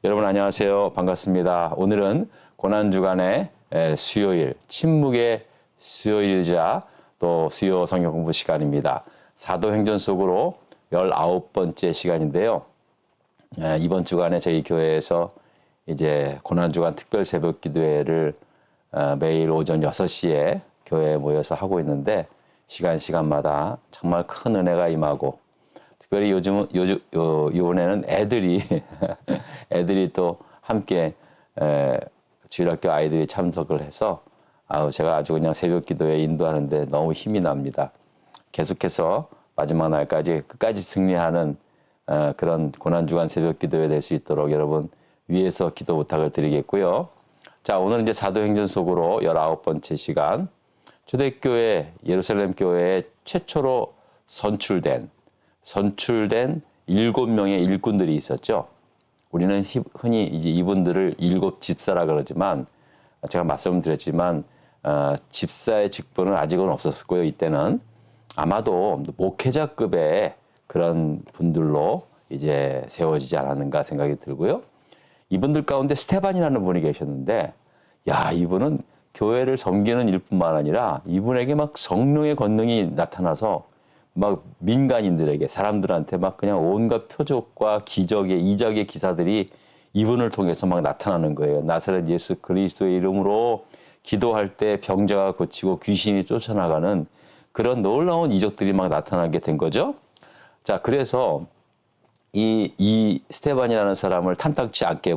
여러분 안녕하세요. 반갑습니다. 오늘은 고난주간의 수요일, 침묵의 수요일이자 또 수요 성경 공부 시간입니다. 사도행전 속으로 19번째 시간인데요. 이번 주간에 저희 교회에서 이제 고난주간 특별 새벽 기도회를 매일 오전 6시에 교회에 모여서 하고 있는데 시간마다 정말 큰 은혜가 임하고 특별히 이번에는 애들이 또 함께 주일학교 아이들이 참석을 해서 제가 아주 그냥 새벽 기도에 인도하는데 너무 힘이 납니다. 계속해서 마지막 날까지 끝까지 승리하는 그런 고난주간 새벽 기도회 될 수 있도록 여러분 위에서 기도 부탁을 드리겠고요. 자, 오늘 이제 사도행전 속으로 19번째 시간 초대교회 예루살렘 교회에 최초로 선출된 7명의 일꾼들이 있었죠. 우리는 흔히 이제 이분들을 7집사라 그러지만 제가 말씀드렸지만 집사의 직분은 아직은 없었고요. 이때는 아마도 목회자급의 그런 분들로 이제 세워지지 않았는가 생각이 들고요. 이분들 가운데 스테반이라는 분이 계셨는데 이분은 교회를 섬기는 일뿐만 아니라 이분에게 막 성령의 권능이 나타나서 막 민간인들에게 사람들한테 막 그냥 온갖 표적과 이적의 기사들이 이분을 통해서 막 나타나는 거예요. 나사렛 예수 그리스도의 이름으로 기도할 때 병자가 고치고 귀신이 쫓아나가는 그런 놀라운 이적들이 막 나타나게 된 거죠. 자, 그래서 이 스테반이라는 사람을 탐탁치 않게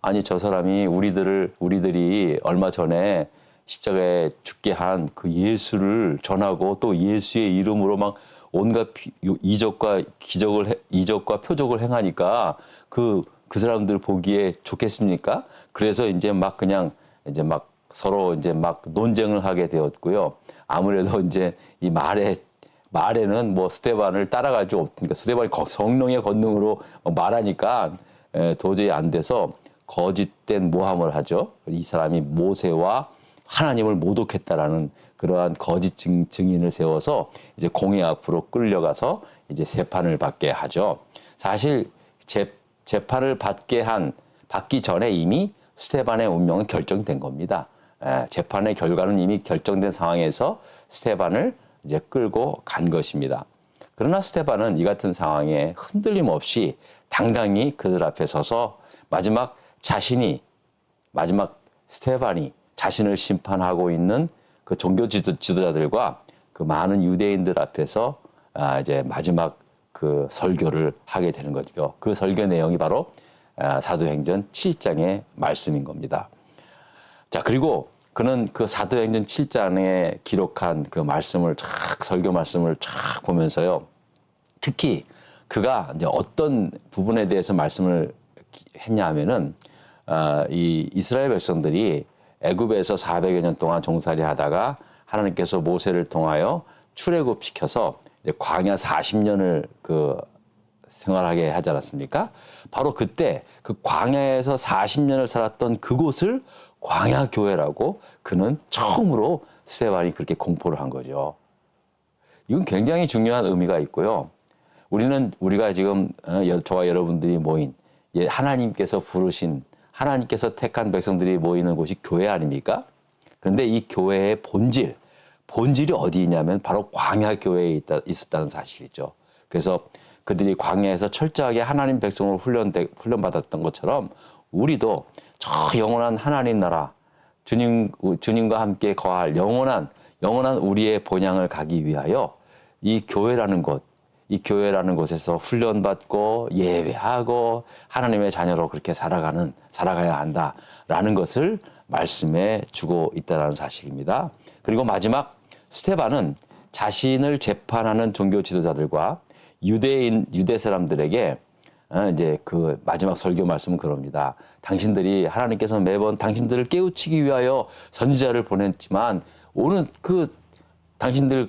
아니 저 사람이 우리들이 얼마 전에 십자가에 죽게 한 그 예수를 전하고 또 예수의 이름으로 막 온갖 이적과 표적을 행하니까 그 사람들 보기에 좋겠습니까? 그래서 이제 막 서로 이제 막 논쟁을 하게 되었고요. 아무래도 이제 이 말에는 뭐 스테반을 따라가지고 그러니까 스테반이 성령의 권능으로 말하니까 도저히 안 돼서 거짓된 모함을 하죠. 이 사람이 모세와 하나님을 모독했다라는 그러한 거짓 증인을 세워서 이제 공회 앞으로 끌려가서 이제 재판을 받게 하죠. 사실 재판을 받기 전에 이미 스테반의 운명은 결정된 겁니다. 재판의 결과는 이미 결정된 상황에서 스테반을 이제 끌고 간 것입니다. 그러나 스테반은 이 같은 상황에 흔들림 없이 당당히 그들 앞에 서서 마지막 스테반이 자신을 심판하고 있는 그 종교 지도자들과 그 많은 유대인들 앞에서 이제 마지막 그 설교를 하게 되는 거죠. 그 설교 내용이 바로 사도행전 7장의 말씀인 겁니다. 자, 그리고 그는 그 사도행전 7장에 기록한 그 설교 말씀을 쫙 보면서요. 특히 그가 이제 어떤 부분에 대해서 말씀을 했냐 하면은 이 이스라엘 백성들이 애굽에서 400여 년 동안 종살이 하다가 하나님께서 모세를 통하여 출애굽시켜서 광야 40년을 그 생활하게 하지 않았습니까? 바로 그때 그 광야에서 40년을 살았던 그곳을 광야교회라고 그는 처음으로 스테반이 그렇게 공포를 한 거죠. 이건 굉장히 중요한 의미가 있고요. 우리가 지금 저와 여러분들이 모인 하나님께서 부르신 하나님께서 택한 백성들이 모이는 곳이 교회 아닙니까? 그런데 이 교회의 본질이 어디 있냐면 바로 광야교회에 있었다는 사실이죠. 그래서 그들이 광야에서 철저하게 하나님 백성으로 훈련받았던 것처럼 우리도 저 영원한 하나님 나라 주님과 함께 거할 영원한 우리의 본향을 가기 위하여 이 교회라는 곳에서 훈련받고 예배하고 하나님의 자녀로 그렇게 살아가야 한다라는 것을 말씀해 주고 있다는 사실입니다. 그리고 마지막 스테반은 자신을 재판하는 종교 지도자들과 유대 사람들에게 이제 그 마지막 설교 말씀은 그럽니다. 당신들이 하나님께서 매번 당신들을 깨우치기 위하여 선지자를 보냈지만 오늘 당신들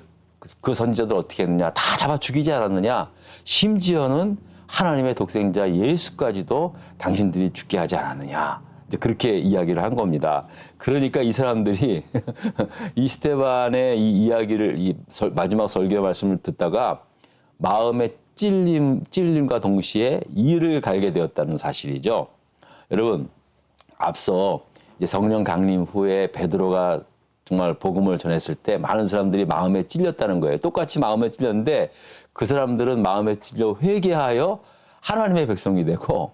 그 선지자들 어떻게 했느냐? 다 잡아 죽이지 않았느냐? 심지어는 하나님의 독생자 예수까지도 당신들이 죽게 하지 않았느냐? 이제 그렇게 이야기를 한 겁니다. 그러니까 이 사람들이 이 스테반의 이 이야기를 마지막 설교 말씀을 듣다가 마음에 찔림과 동시에 이를 갈게 되었다는 사실이죠. 여러분, 앞서 이제 성령 강림 후에 베드로가 정말 복음을 전했을 때 많은 사람들이 마음에 찔렸다는 거예요. 똑같이 마음에 찔렸는데 그 사람들은 마음에 찔려 회개하여 하나님의 백성이 되고,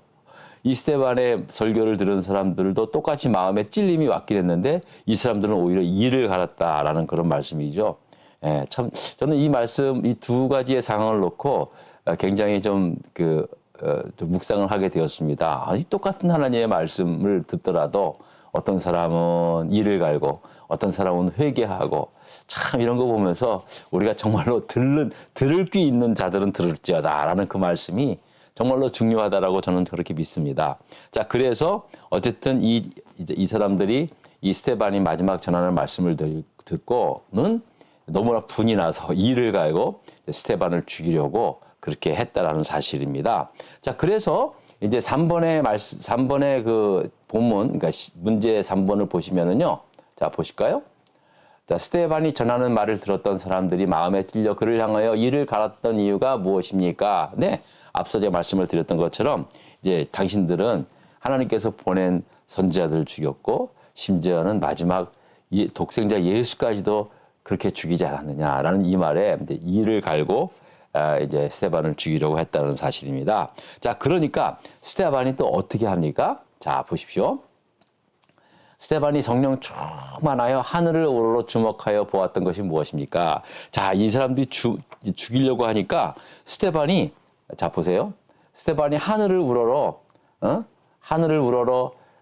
이 스데반의 설교를 들은 사람들도 똑같이 마음에 찔림이 왔긴 했는데 이 사람들은 오히려 이를 갈았다라는 그런 말씀이죠. 예, 참 저는 이 말씀, 이 두 가지의 상황을 놓고 굉장히 좀 묵상을 하게 되었습니다. 아니, 똑같은 하나님의 말씀을 듣더라도 어떤 사람은 이를 갈고 어떤 사람은 회개하고, 참 이런 거 보면서 우리가 정말로 들을 귀 있는 자들은 들을지어다라는 그 말씀이 정말로 중요하다라고 저는 그렇게 믿습니다. 자, 그래서 어쨌든 이 사람들이 이 스데반이 마지막 전하는 말씀을 듣고는 너무나 분이 나서 이를 갈고 스데반을 죽이려고 그렇게 했다라는 사실입니다. 자, 그래서 이제 3번의 그 본문, 그러니까 문제 3번을 보시면은요. 자, 보실까요? 자, 스데반이 전하는 말을 들었던 사람들이 마음에 찔려 그를 향하여 이를 갈았던 이유가 무엇입니까? 네, 앞서 제가 말씀을 드렸던 것처럼 이제 당신들은 하나님께서 보낸 선지자들을 죽였고 심지어는 마지막 독생자 예수까지도 그렇게 죽이지 않았느냐라는 이 말에 이제 이를 갈고 이제 스데반을 죽이려고 했다는 사실입니다. 자, 그러니까 스데반이 또 어떻게 합니까? 자, 보십시오. 스데반이 성령 충만하여 하늘을 우러러 주목하여 보았던 것이 무엇입니까? 자, 이 사람들이 죽이려고 하니까 스데반이, 자, 보세요. 스데반이 하늘을 우러러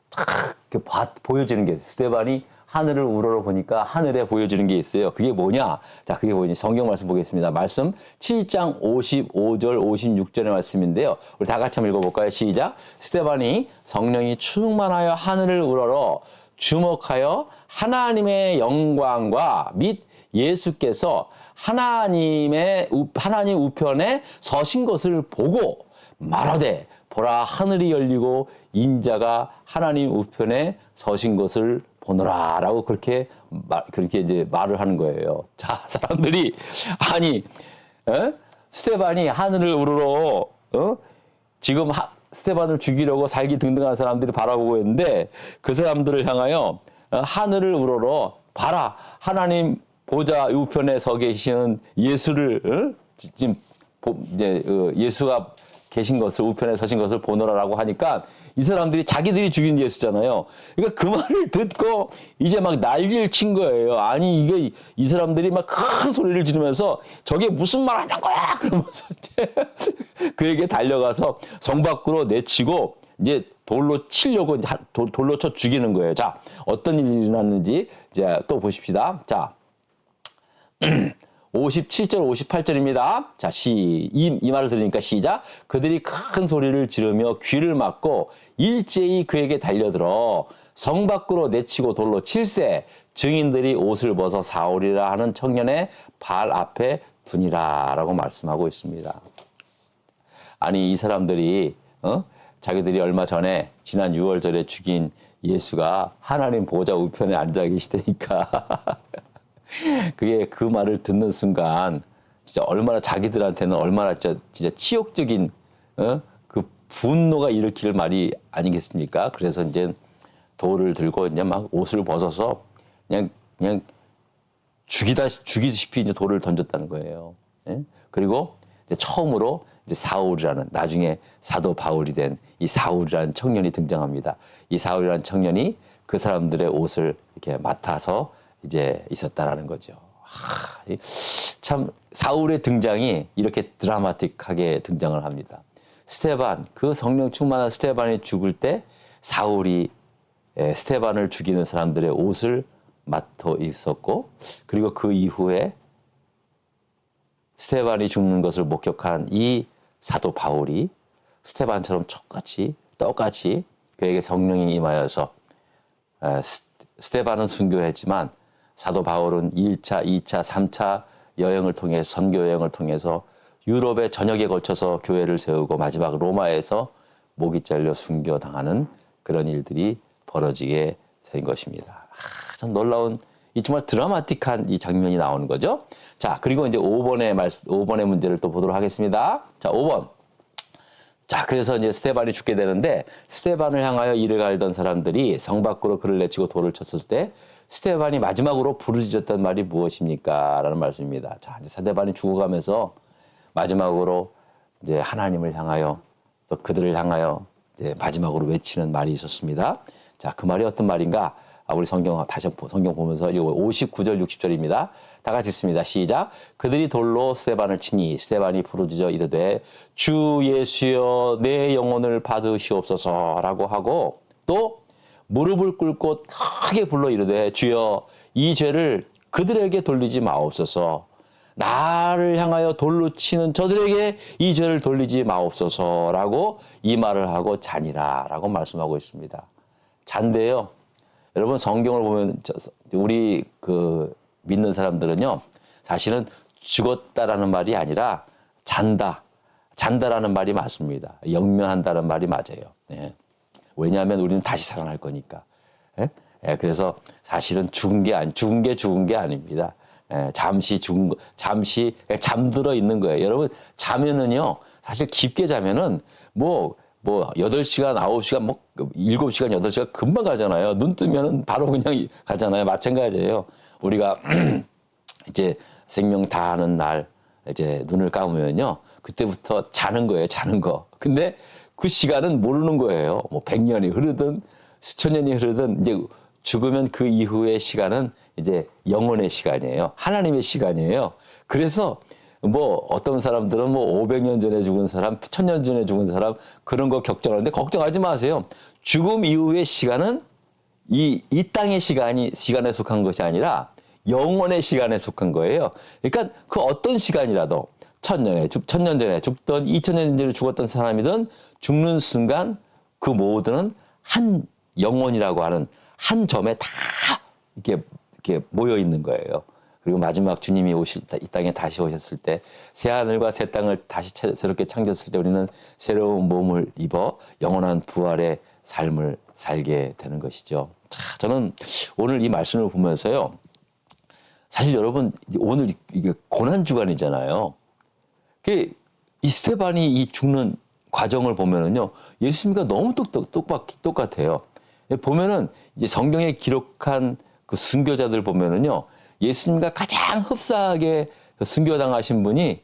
탁 보여지는 게 있어요. 스데반이 하늘을 우러러 보니까 하늘에 보여지는 게 있어요. 그게 뭐냐? 자, 그게 뭐니? 성경 말씀 보겠습니다. 말씀 7장 55절, 56절의 말씀인데요. 우리 다 같이 한번 읽어볼까요? 시작. 스데반이 성령이 충만하여 하늘을 우러러 주목하여 하나님의 영광과 및 예수께서 하나님 우편에 서신 것을 보고 말하되, 보라, 하늘이 열리고 인자가 하나님 우편에 서신 것을 보노라라고 그렇게 이제 말을 하는 거예요. 자, 사람들이 아니, 스데반이 하늘을 우러러 지금 스데반을 죽이려고 살기 등등한 사람들이 바라보고 있는데 그 사람들을 향하여 하늘을 우러러 봐라, 하나님 보좌 우편에 서 계시는 예수를 지금 이제 예수가 계신 것을, 우편에 서신 것을 보노라라고 하니까 이 사람들이 자기들이 죽인 예수잖아요. 그러니까 그 말을 듣고 이제 막 난리를 친 거예요. 아니, 이게 이 사람들이 막 큰 소리를 지르면서 저게 무슨 말 하는 거야? 그러면서 이제 그에게 달려가서 성 밖으로 내치고 이제 돌로 치려고 돌로 쳐 죽이는 거예요. 자, 어떤 일이 일어났는지 이제 또 보십시다. 자, 57절, 58절입니다. 자, 이 말을 들으니까 시작. 그들이 큰 소리를 지르며 귀를 막고 일제히 그에게 달려들어 성 밖으로 내치고 돌로 칠세. 증인들이 옷을 벗어 사울이라 하는 청년의 발 앞에 두니라 라고 말씀하고 있습니다. 아니, 이 사람들이 자기들이 얼마 전에 지난 6월절에 죽인 예수가 하나님 보좌 우편에 앉아 계시다니까 그게 그 말을 듣는 순간 진짜 얼마나 자기들한테는 얼마나 진짜 치욕적인 그 분노가 일으킬 말이 아니겠습니까? 그래서 이제 돌을 들고 이제 막 옷을 벗어서 그냥 죽이듯이 이제 돌을 던졌다는 거예요. 예? 그리고 이제 처음으로 이제 사울이라는, 나중에 사도 바울이 된 이 사울이라는 청년이 등장합니다. 이 사울이라는 청년이 그 사람들의 옷을 이렇게 맡아서 이제 있었다라는 거죠. 참 사울의 등장이 이렇게 드라마틱하게 등장을 합니다. 스데반, 그 성령 충만한 스데반이 죽을 때 사울이 스데반을 죽이는 사람들의 옷을 맡아 있었고, 그리고 그 이후에 스데반이 죽는 것을 목격한 이 사도 바울이 스데반처럼 똑같이 그에게 성령이 임하여서 스데반은 순교했지만 사도 바울은 1차, 2차, 3차 여행을 통해 선교 여행을 통해서 유럽의 전역에 걸쳐서 교회를 세우고 마지막 로마에서 목이 잘려 순교당하는 그런 일들이 벌어지게 된 것입니다. 참 놀라운 이 정말 드라마틱한 이 장면이 나오는 거죠. 자, 그리고 이제 5번의 문제를 또 보도록 하겠습니다. 자, 5번. 자, 그래서 이제 스테반이 죽게 되는데 스테반을 향하여 이를 갈던 사람들이 성 밖으로 그를 내치고 돌을 쳤을 때 스테반이 마지막으로 부르짖었던 말이 무엇입니까? 라는 말씀입니다. 자, 이제 스테반이 죽어가면서 마지막으로 이제 하나님을 향하여 또 그들을 향하여 이제 마지막으로 외치는 말이 있었습니다. 자, 그 말이 어떤 말인가? 우리 다시 성경 보면서 59절, 60절입니다. 다 같이 읽습니다. 시작. 그들이 돌로 스테반을 치니 스테반이 부르짖어 이르되 주 예수여 내 영혼을 받으시옵소서라고 하고 또 무릎을 꿇고 크게 불러 이르되 주여 이 죄를 그들에게 돌리지 마옵소서. 나를 향하여 돌로 치는 저들에게 이 죄를 돌리지 마옵소서라고 이 말을 하고 잔이다라고 말씀하고 있습니다. 잔데요. 여러분 성경을 보면 우리 그 믿는 사람들은요. 사실은 죽었다라는 말이 아니라 잔다라는 말이 맞습니다. 영면한다는 말이 맞아요. 예. 왜냐하면 우리는 다시 살아날 거니까. 예? 예, 그래서 사실은 죽은 게 아닙니다. 예, 잠시 잠들어 있는 거예요. 여러분 자면은요. 사실 깊게 자면은 뭐 8시간, 9시간, 7시간, 8시간 금방 가잖아요. 눈 뜨면은 바로 그냥 가잖아요. 마찬가지예요. 우리가 이제 생명 다하는 날 이제 눈을 감으면요. 그때부터 자는 거예요. 자는 거. 근데 그 시간은 모르는 거예요. 100년이 흐르든 수천 년이 흐르든 이제 죽으면 그 이후의 시간은 이제 영혼의 시간이에요. 하나님의 시간이에요. 그래서 어떤 사람들은 500년 전에 죽은 사람, 1000년 전에 죽은 사람 그런 거 걱정하는데 걱정하지 마세요. 죽음 이후의 시간은 이 땅의 시간에 속한 것이 아니라 영혼의 시간에 속한 거예요. 그러니까 그 어떤 시간이라도 1000년 전에 죽던 2000년 전에 죽었던 사람이든 죽는 순간 그 모두는 한 영혼이라고 하는 한 점에 다 이렇게 모여 있는 거예요. 그리고 마지막 주님이 이 땅에 다시 오셨을 때 새하늘과 새 땅을 다시 새롭게 창조했을 때 우리는 새로운 몸을 입어 영원한 부활의 삶을 살게 되는 것이죠. 자, 저는 오늘 이 말씀을 보면서요. 사실 여러분 오늘 이게 고난 주간이잖아요. 이 스테반이 이 죽는 과정을 보면은요. 예수님과 너무 똑같아요. 보면은 이제 성경에 기록한 그 순교자들 보면은요. 예수님과 가장 흡사하게 순교당하신 분이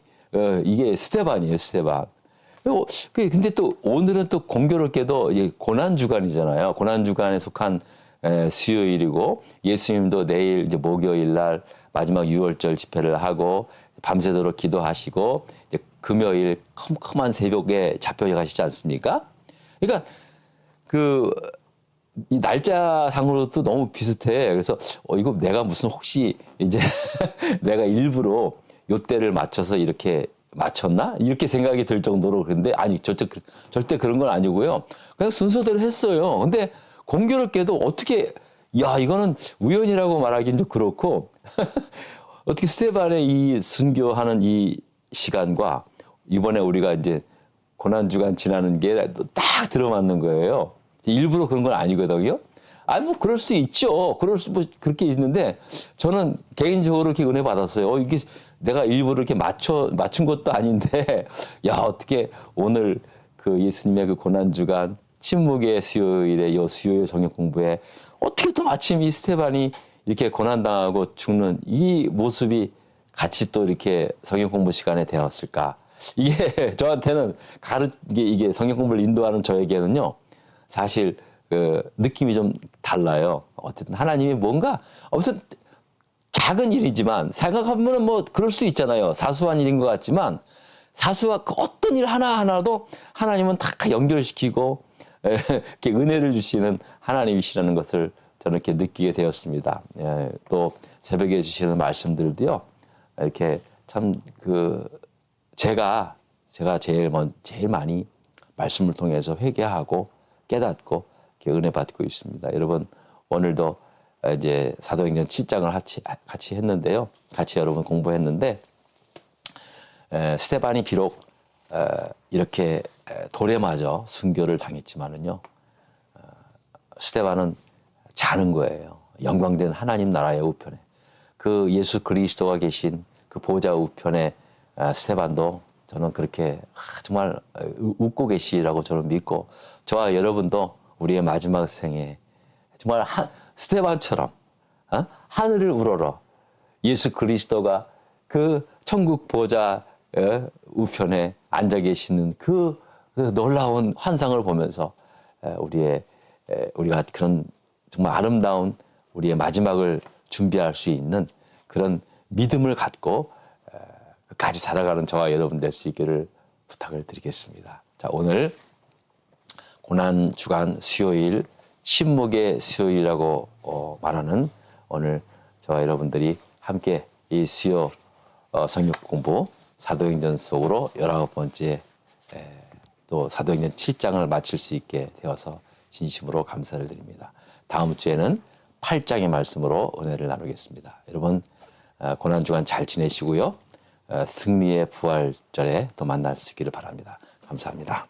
이게 스테반이에요, 스테반. 근데 또 오늘은 또 공교롭게도 고난 주간이잖아요. 고난 주간에 속한 수요일이고 예수님도 내일 이제 목요일 날 마지막 유월절 집회를 하고 밤새도록 기도하시고 이제 금요일 컴컴한 새벽에 잡혀 가시지 않습니까? 그러니까 이 날짜상으로도 너무 비슷해. 그래서 이거 내가 무슨 혹시 이제 내가 일부러 요때를 맞춰서 이렇게 맞췄나? 이렇게 생각이 들 정도로 그런데 아니 절대 그런 건 아니고요. 그냥 순서대로 했어요. 근데 공교롭게도 어떻게 이거는 우연이라고 말하기는 좀 그렇고 어떻게 스테반의 이 순교하는 이 시간과 이번에 우리가 이제 고난주간 지나는 게 딱 들어맞는 거예요. 일부러 그런 건 아니거든요. 그럴 수 있죠. 그렇게 있는데, 저는 개인적으로 이렇게 은혜 받았어요. 이게 내가 일부러 이렇게 맞춘 것도 아닌데, 어떻게 오늘 그 예수님의 그 고난주간, 침묵의 수요일에 수요일 성경 공부에 어떻게 또 마침 이 스테반이 이렇게 고난당하고 죽는 이 모습이 같이 또 이렇게 성경 공부 시간에 되었을까. 이게 저한테는 이게 성경 공부를 인도하는 저에게는요, 사실 느낌이 좀 달라요. 어쨌든 하나님이 뭔가 아무튼 작은 일이지만 생각하면 그럴 수 있잖아요. 사소한 일인 것 같지만 사소한 어떤 일 하나하나도 하나님은 다 연결시키고 이렇게 은혜를 주시는 하나님이시라는 것을 저는 이렇게 느끼게 되었습니다. 또 새벽에 주시는 말씀들도요. 이렇게 참 제가 제일 많이 말씀을 통해서 회개하고 깨닫고 이렇게 은혜 받고 있습니다. 여러분 오늘도 이제 사도행전 7장을 같이 했는데요. 같이 여러분 공부했는데 스테반이 비록 이렇게 돌에 맞아 순교를 당했지만은요. 스테반은 자는 거예요. 영광된 하나님 나라의 우편에 그 예수 그리스도가 계신 그 보좌 우편에 스테반도 저는 그렇게 정말 웃고 계시라고 저는 믿고 저와 여러분도 우리의 마지막 생에 정말 스테반처럼 하늘을 우러러 예수 그리스도가 그 천국 보좌 우편에 앉아 계시는 그 놀라운 환상을 보면서 우리가 그런 정말 아름다운 우리의 마지막을 준비할 수 있는 그런 믿음을 갖고 끝까지 살아가는 저와 여러분 될 수 있기를 부탁을 드리겠습니다. 자, 오늘 고난 주간 수요일 침묵의 수요일이라고 말하는 오늘 저와 여러분들이 함께 이 수요 성경 공부 사도행전 속으로 19번째 또 사도행전 7장을 마칠 수 있게 되어서 진심으로 감사를 드립니다. 다음 주에는 8장의 말씀으로 은혜를 나누겠습니다. 여러분 고난주간 잘 지내시고요. 승리의 부활절에 또 만날 수 있기를 바랍니다. 감사합니다.